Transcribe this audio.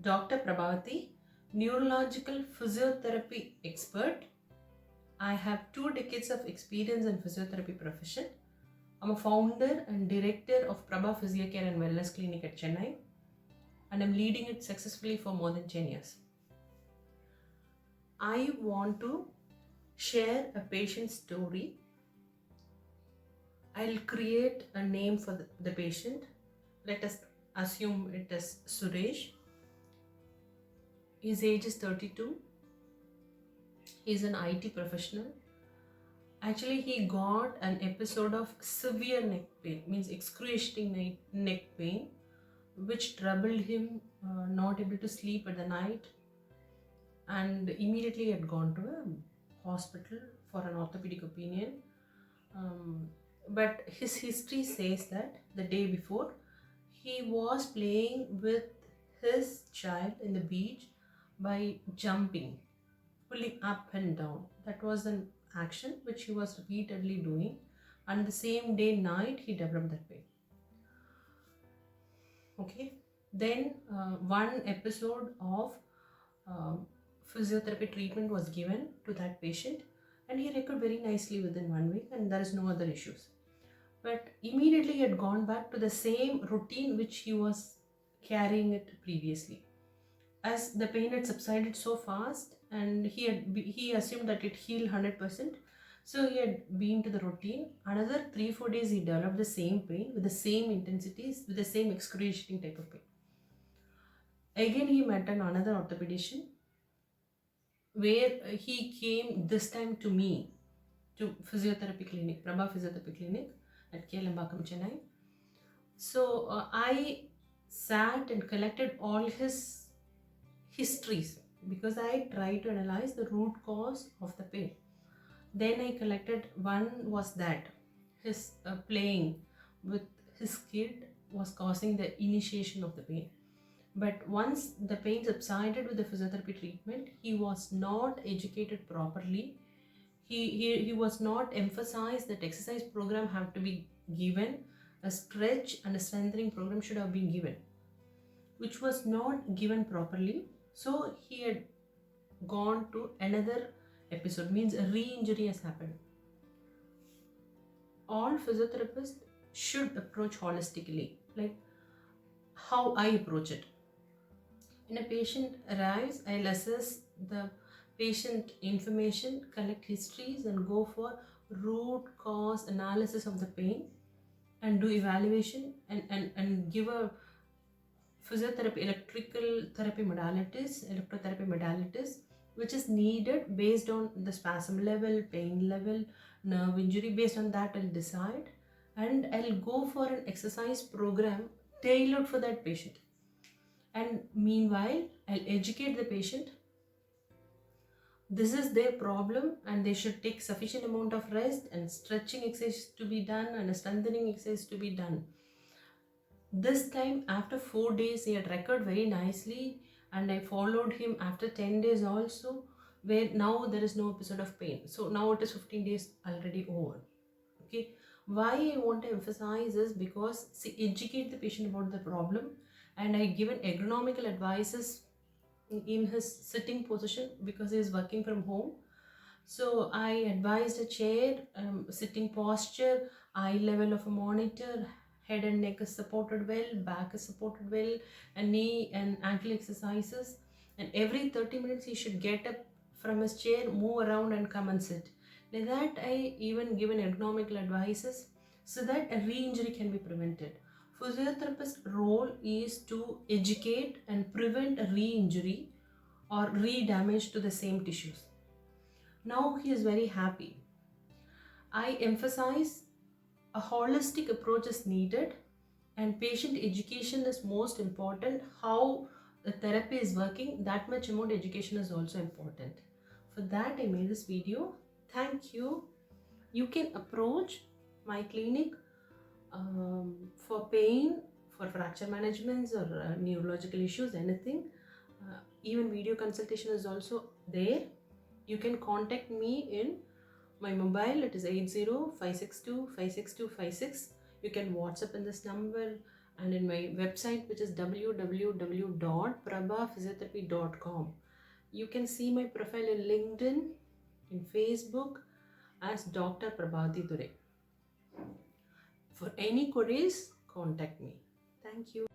Dr. Prabhavati, neurological physiotherapy expert. I have 2 decades of experience in physiotherapy profession. I'm a founder and director of Prabha Physiocare and Wellness Clinic at Chennai, and I'm leading it successfully for more than 10 years. I want to share a patient story. I'll create a name for the patient. Let us assume it is Suresh. His age is 32. He's an IT professional. Actually, he got an episode of severe neck pain, means excruciating neck pain, which troubled him, not able to sleep at the night, and immediately had gone to a hospital for an orthopedic opinion. But his history says that the day before, he was playing with his child in the beach by jumping, pulling up and down. That was an action which he was repeatedly doing, and the same day night he developed that pain. Okay, then one episode of physiotherapy treatment was given to that patient, and he recovered very nicely within 1 week, and there is no other issues. But immediately he had gone back to the same routine which he was carrying it previously. As the pain had subsided so fast, and he assumed that it healed 100%, so he had been to the routine. Another 3-4 days he developed the same pain with the same intensities, with the same excruciating type of pain. Again he met another orthopedician, where he came this time to me, to physiotherapy clinic, Prabha Physiotherapy Clinic at Kelambakam, Chennai. So I sat and collected all his histories, because I tried to analyze the root cause of the pain. Then I collected, one was that his playing with his kid was causing the initiation of the pain. But once the pain subsided with the physiotherapy treatment, he was not educated properly. He was not emphasized that exercise program have to be given, a stretch and a strengthening program should have been given, which was not given properly. So he had gone to another episode, means a re-injury has happened. All physiotherapists should approach holistically, like how I approach it. When a patient arrives, I'll assess the patient information, collect histories, and go for root cause analysis of the pain, and do evaluation, and give a physiotherapy, electrotherapy modalities, which is needed based on the spasm level, pain level, nerve injury. Based on that, I'll decide, and I'll go for an exercise program tailored for that patient. And meanwhile, I'll educate the patient. This is their problem, and they should take sufficient amount of rest, and stretching exercise to be done, and a strengthening exercise to be done. This time, after 4 days, he had recovered very nicely, and I followed him after 10 days also, where now there is no episode of pain. So now it is 15 days already over. Okay, why I want to emphasize is because, see, educate the patient about the problem, and I given ergonomical advices in his sitting position, because he is working from home. So I advised a chair, sitting posture, eye level of a monitor, head and neck is supported well, back is supported well, and knee and ankle exercises. And every 30 minutes he should get up from his chair, move around and come and sit. Like that, I even given ergonomical advices so that a re-injury can be prevented. Physiotherapist's role is to educate and prevent a re-injury or re-damage to the same tissues. Now he is very happy. I emphasize a holistic approach is needed, and patient education is most important. How the therapy is working, that much amount education is also important. For that, I made this video. Thank you. You can approach my clinic for pain, for fracture managements, or neurological issues, anything. Even video consultation is also there. You can contact me in my mobile. It is 80-562-56256. You can WhatsApp in this number, and in my website, which is www.prabhaphysiotherapy.com. You can see my profile in LinkedIn, in Facebook as Dr. Prabhati Dure. For any queries, contact me. Thank you.